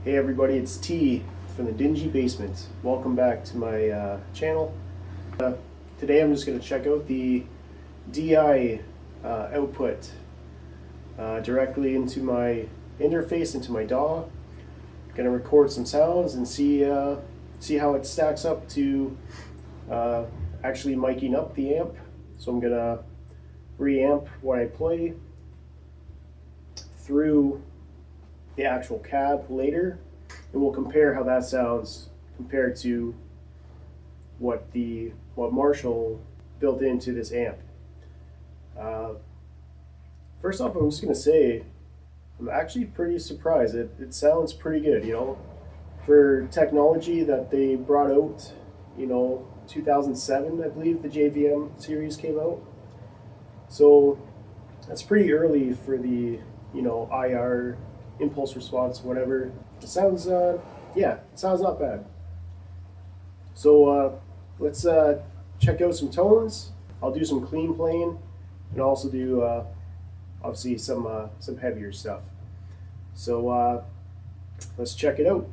Hey everybody, it's T from the Dingy Basement. Welcome back to my channel. Today I'm just going to check out the DI output directly into my interface, into my DAW. Going to record some sounds and see how it stacks up to actually miking up the amp. So I'm going to reamp what I play through the actual cab later, and we'll compare how that sounds compared to what Marshall built into this amp. First off, I'm just gonna say I'm actually pretty surprised. It sounds pretty good, for technology that they brought out. 2007, I believe the JVM series came out. So that's pretty early for the IR impulse response, whatever. It sounds it sounds not bad. So let's check out some tones. I'll do some clean playing and also do obviously some heavier stuff. So let's check it out.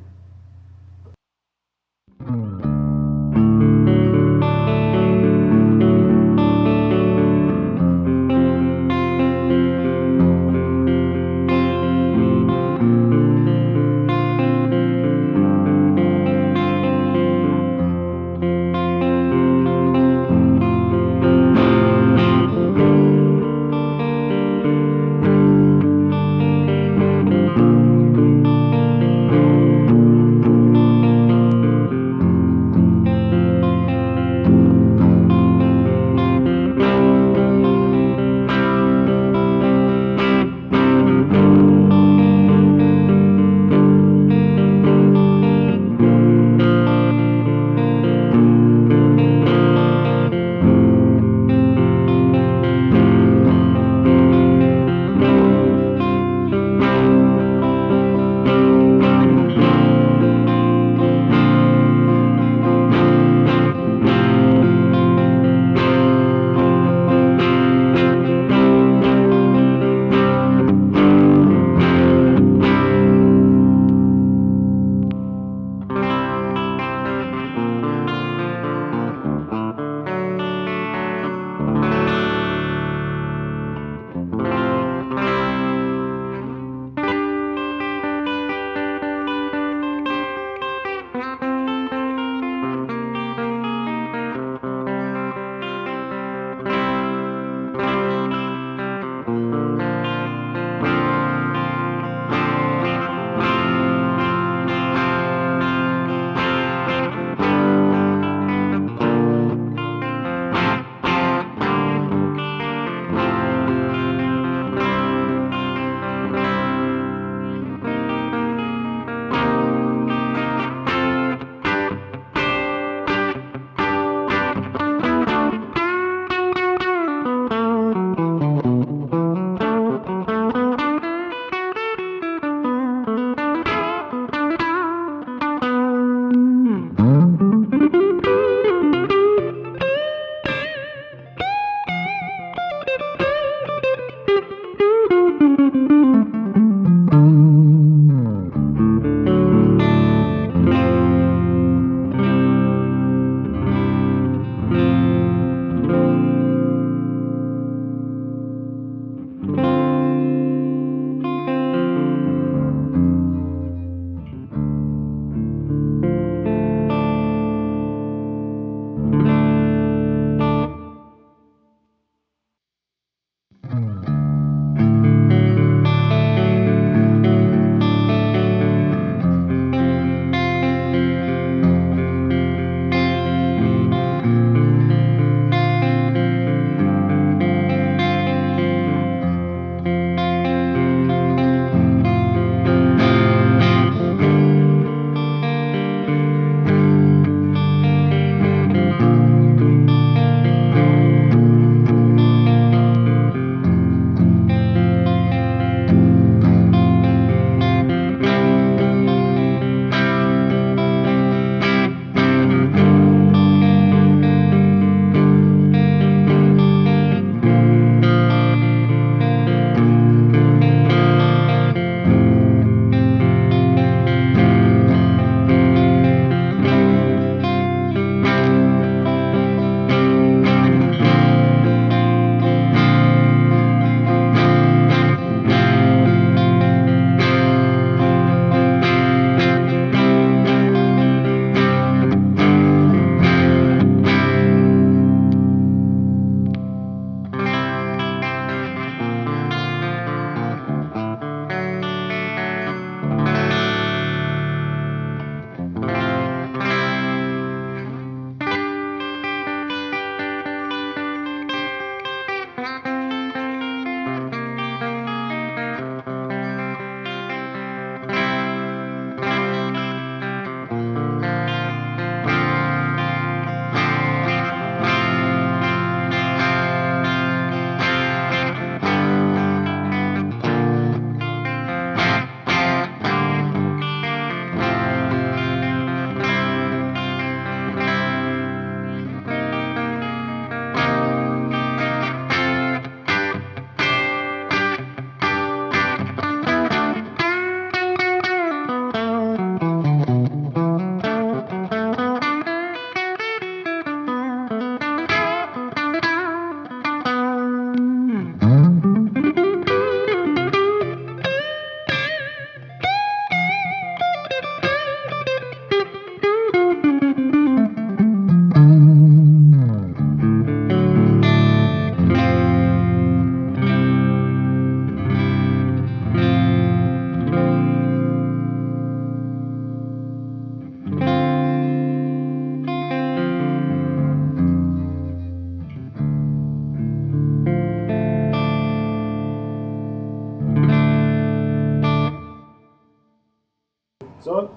So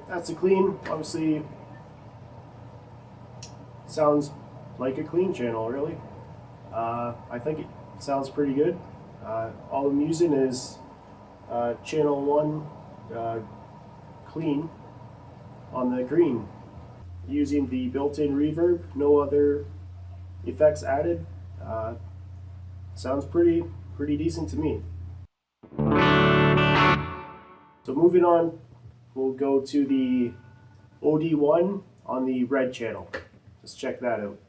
that's a clean, obviously sounds like a clean channel, really. I think it sounds pretty good. All I'm using is channel 1 clean on the green, using the built-in reverb, no other effects added. Sounds pretty decent to me. So moving on, we'll go to the OD1 on the red channel. Let's check that out.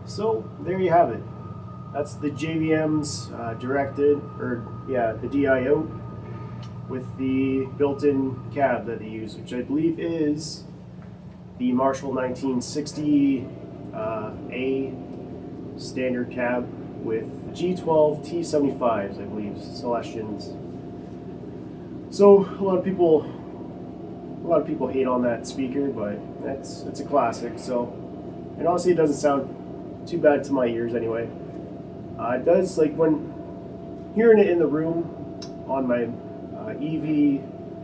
So there you have it. That's the JBM's the DI out with the built-in cab that they use, which I believe is the Marshall 1960 A standard cab with G12 T75s, I believe, Celestions. So a lot of people hate on that speaker, but it's a classic. So, and honestly, it doesn't sound too bad to my ears anyway. It does, like when hearing it in the room on my EV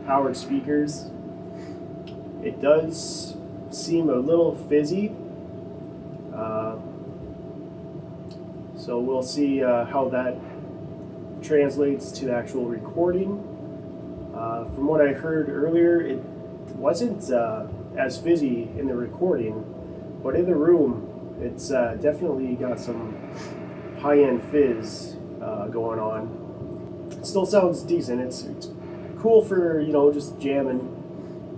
powered speakers, it does seem a little fizzy. So we'll see how that translates to the actual recording. From what I heard earlier, it wasn't as fizzy in the recording, but in the room, it's definitely got some high-end fizz going on. It still sounds decent. It's cool for, just jamming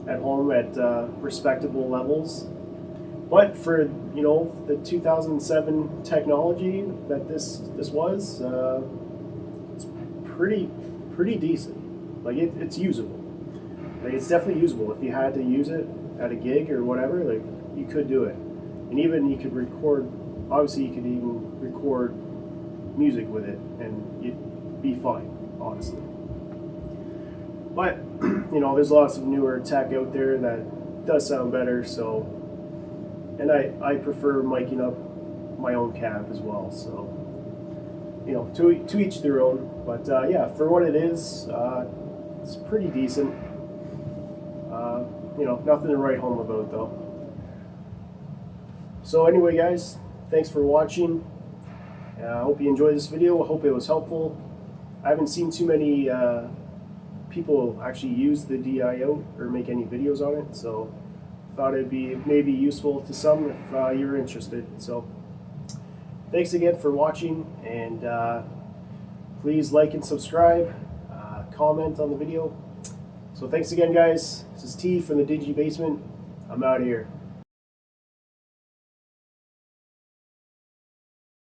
at home at respectable levels. But for, the 2007 technology that this was, it's pretty decent. Like it's usable. Like it's definitely usable. If you had to use it at a gig or whatever, like you could do it. And even you could record, obviously you could even record music with it and you'd be fine, honestly. But, there's lots of newer tech out there that does sound better, so, and I prefer miking up my own cab as well, so, to each their own. But yeah, for what it is, it's pretty decent. Nothing to write home about though. So anyway, guys, thanks for watching. I hope you enjoyed this video. I hope it was helpful. I haven't seen too many people actually use the DI out or make any videos on it, so thought it'd be maybe useful to some if you're interested. So thanks again for watching, and please like and subscribe, comment on the video. So thanks again, guys. This is T from the Digi Basement. I'm out of here.